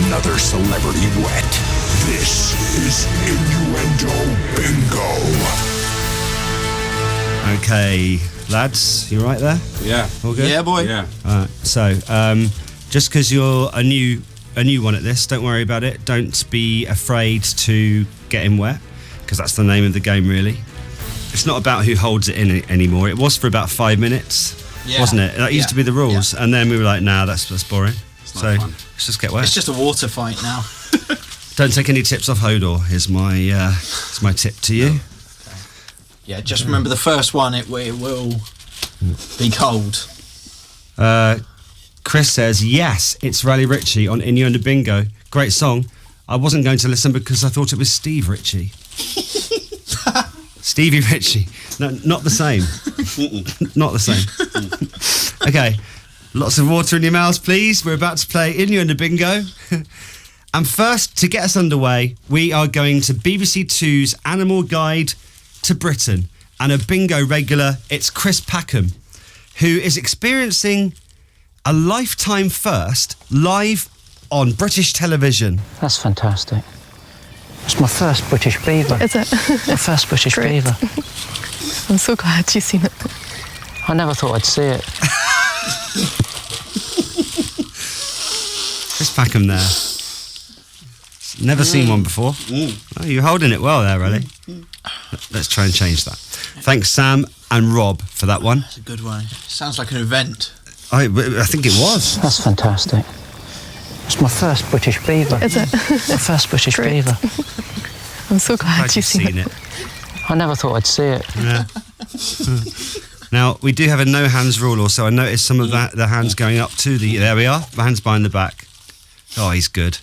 another celebrity wet. This is Innuendo Bingo. Okay, lads, you right there? Yeah. All good? Yeah, boy. Yeah. Alright, so, just because you're a new one at this, don't worry about it. Don't be afraid to get in wet, because that's the name of the game, really. It's not about who holds it in anymore. It was for about 5 minutes, wasn't it? That used to be the rules, and then we were like, nah, that's boring. So let's just get wet. It's just a water fight now. Don't take any tips off Hodor. Is my tip to you. Okay. Yeah, just remember the first one. It will be cold. Chris says yes, it's Raleigh Ritchie on Innuendo Bingo. Great song. I wasn't going to listen because I thought it was Steve Ritchie. Stevie Ritchie. No, not the same. Not the same. Okay, lots of water in your mouths, please. We're about to play Innuendo Bingo. And first, to get us underway, we are going to BBC Two's Animal Guide to Britain. And a bingo regular, it's Chris Packham, who is experiencing a lifetime first live on British television. That's fantastic. It's my first British beaver. Is it? My first British Great. beaver. I'm so glad you've seen it. I never thought I'd see it. Chris Packham there. Never seen one before. Oh, you're holding it well there, Raleigh. Let's try and change that. Thanks, Sam and Rob, for that one. That's a good one. Sounds like an event. I think it was. That's fantastic. It's my first British beaver. Is it? My first British Great. beaver. I'm so glad you've seen it. I never thought I'd see it. Yeah. Now, we do have a no hands rule also. I noticed some of the hands going up to the... There we are. The hands behind the back. Oh, he's good.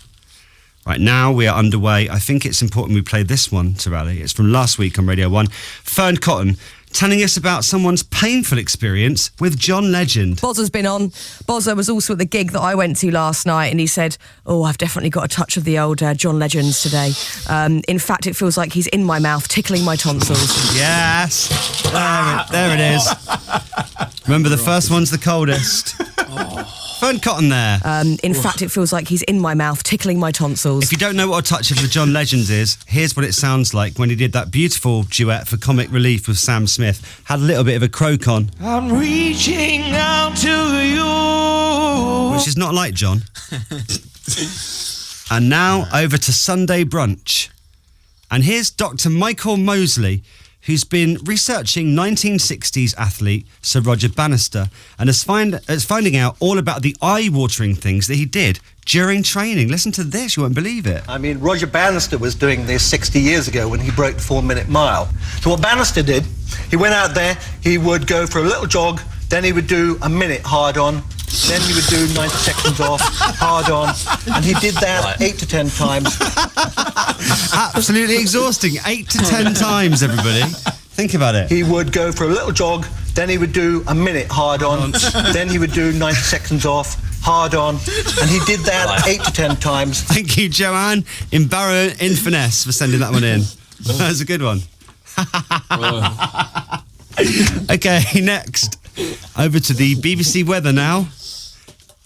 Right, now we are underway. I think it's important we play this one to Raleigh. It's from last week on Radio 1. Fern Cotton telling us about someone's painful experience with John Legend. Bozza's been on. Bozza was also at the gig that I went to last night, and he said, oh, I've definitely got a touch of the old John Legends today. In fact, it feels like he's in my mouth, tickling my tonsils. Yes. There it is. Remember, the first one's the coldest. Fern Cotton there. In fact, it feels like he's in my mouth, tickling my tonsils. If you don't know what a touch of the John Legends is, here's what it sounds like when he did that beautiful duet for Comic Relief with Sam Smith. Had a little bit of a croak on. I'm reaching out to you. Which is not like John. And now over to Sunday Brunch. And here's Dr. Michael Mosley, who's been researching 1960s athlete Sir Roger Bannister and is finding out all about the eye-watering things that he did during training. Listen to this, you won't believe it. I mean, Roger Bannister was doing this 60 years ago when he broke the 4-minute mile. So what Bannister did, he went out there, he would go for a little jog, then he would do a minute hard on, then he would do 90 seconds off, hard on, and he did that 8 to 10 times. Absolutely exhausting. 8 to 10 times, everybody. Think about it. He would go for a little jog, then he would do a minute hard on, then he would do 90 seconds off, hard on, and he did that 8 to 10 times. Thank you, Joanne, in Barrow in Finesse, for sending that one in. That was a good one. Okay, next. Over to the BBC weather now.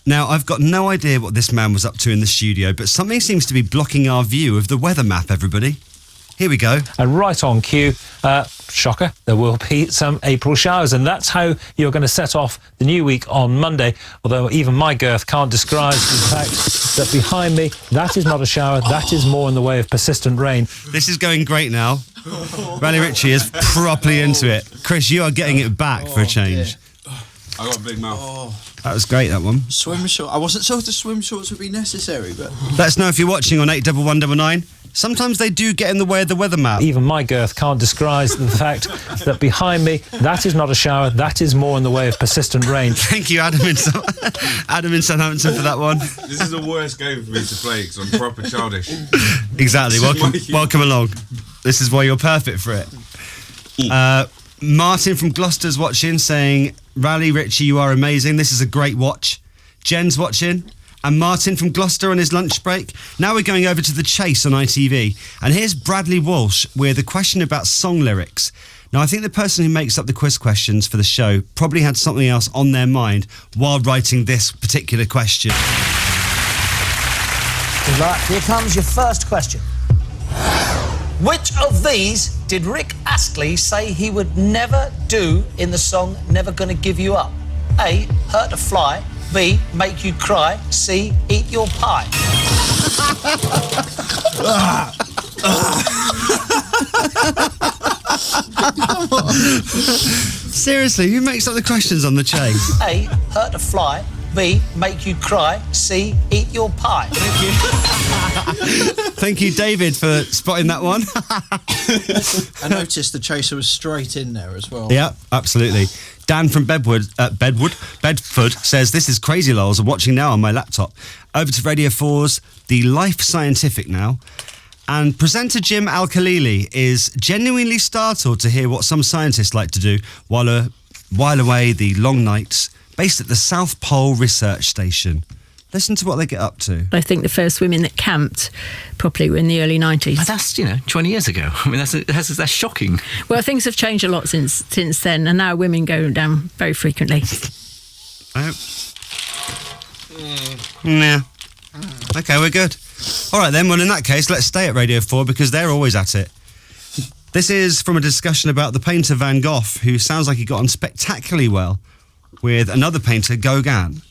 Now, I've got no idea what this man was up to in the studio, but something seems to be blocking our view of the weather map, everybody. Here we go. And right on cue, shocker, there will be some April showers, and that's how you're going to set off the new week on Monday, although even my girth can't describe the fact that behind me, that is not a shower, that is more in the way of persistent rain. This is going great now. Raleigh Ritchie is properly into it. Chris, you are getting it back for a change. I got a big mouth. That was great, that one. Swim shorts. I wasn't sure if the swim shorts would be necessary, but... Let us know if you're watching on 81199. Sometimes they do get in the way of the weather map. Even my girth can't describe the fact that behind me, that is not a shower, that is more in the way of persistent rain. Thank you, Adam in Southampton, for that one. This is the worst game for me to play because I'm proper childish. Exactly. Welcome along. This is why you're perfect for it. Martin from Gloucester's watching, saying, Raleigh Ritchie, you are amazing. This is a great watch. Jen's watching. And Martin from Gloucester on his lunch break. Now we're going over to The Chase on ITV. And here's Bradley Walsh with a question about song lyrics. Now, I think the person who makes up the quiz questions for the show probably had something else on their mind while writing this particular question. Right, here comes your first question. Which of these did Rick Astley say he would never do in the song Never Gonna Give You Up? A, hurt a fly. B, make you cry. C, eat your pie. Seriously, who makes up the questions on the chase? A, hurt a fly. B, make you cry. C, eat your pie. Thank you, David, for spotting that one. I noticed the chaser was straight in there as well. Yeah, absolutely. Dan from Bedford says, this is crazy, lols. I'm watching now on my laptop. Over to Radio 4's The Life Scientific now. And presenter Jim Al-Khalili is genuinely startled to hear what some scientists like to do while away the long nights based at the South Pole Research Station. Listen to what they get up to. I think the first women that camped properly were in the early 90s. But that's, 20 years ago. I mean, that's shocking. Well, things have changed a lot since then, and now women go down very frequently. Yeah. Okay, we're good. All right, then. Well, in that case, let's stay at Radio 4 because they're always at it. This is from a discussion about the painter Van Gogh, who sounds like he got on spectacularly well with another painter, Gauguin.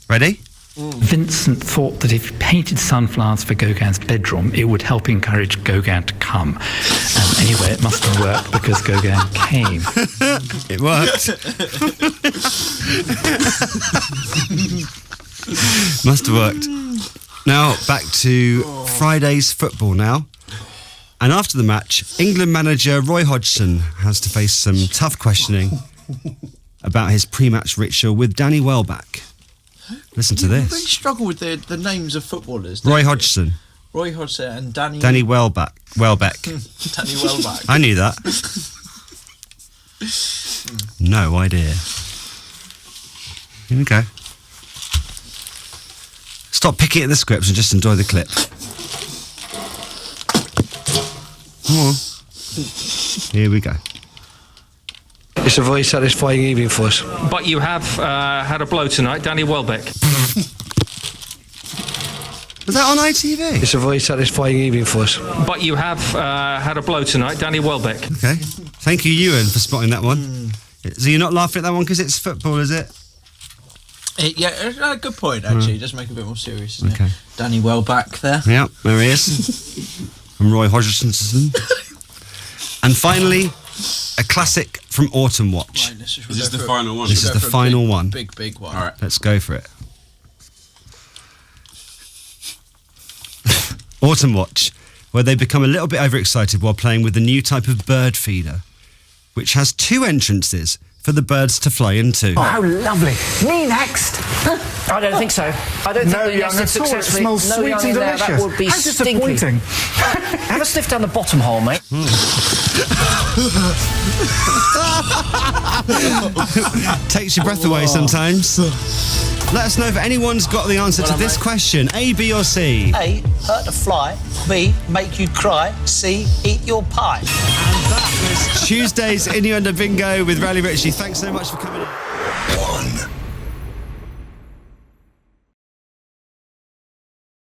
Ready? Vincent thought that if he painted sunflowers for Gauguin's bedroom, it would help encourage Gauguin to come. And anyway, it must have worked because Gauguin came. It worked. Must have worked. Now, back to Friday's football now. And after the match, England manager Roy Hodgson has to face some tough questioning about his pre-match ritual with Danny Welbeck. Listen to this. I really struggle with the names of footballers. Roy Hodgson. Roy Hodgson and Danny Welbeck. Danny Welbeck. I knew that. No idea. Okay. Stop picking at the scripts and just enjoy the clip. Come on. Here we go. It's a very satisfying evening for us. But you have had a blow tonight, Danny Welbeck. Was that on ITV? It's a very satisfying evening for us. But you have had a blow tonight, Danny Welbeck. Okay. Thank you, Ewan, for spotting that one. So you're not laughing at that one because it's football, is it? Yeah, good point, actually. Just make it a bit more serious, isn't it? Danny Welbeck there. Yeah, there he is. From Roy Hodgson. And finally, a classic from Autumn Watch. Right, is this the final one? This is the final one. Big one. All right. Let's go for it. Autumn Watch, where they become a little bit overexcited while playing with the new type of bird feeder, which has 2 entrances for the birds to fly into. Oh, how lovely. Me next. I don't think so. I don't think No, they young at all. It successfully. smells No sweet young and in there. delicious. That would be How stinky. disappointing. Have a sniff down the bottom hole, mate. Takes your breath away sometimes. Let us know if anyone's got the answer to this question. A, B or C? A, hurt a fly. B, make you cry. C, eat your pie. And that was Tuesday's Innuendo Bingo with Raleigh Ritchie. Thanks so much for coming in.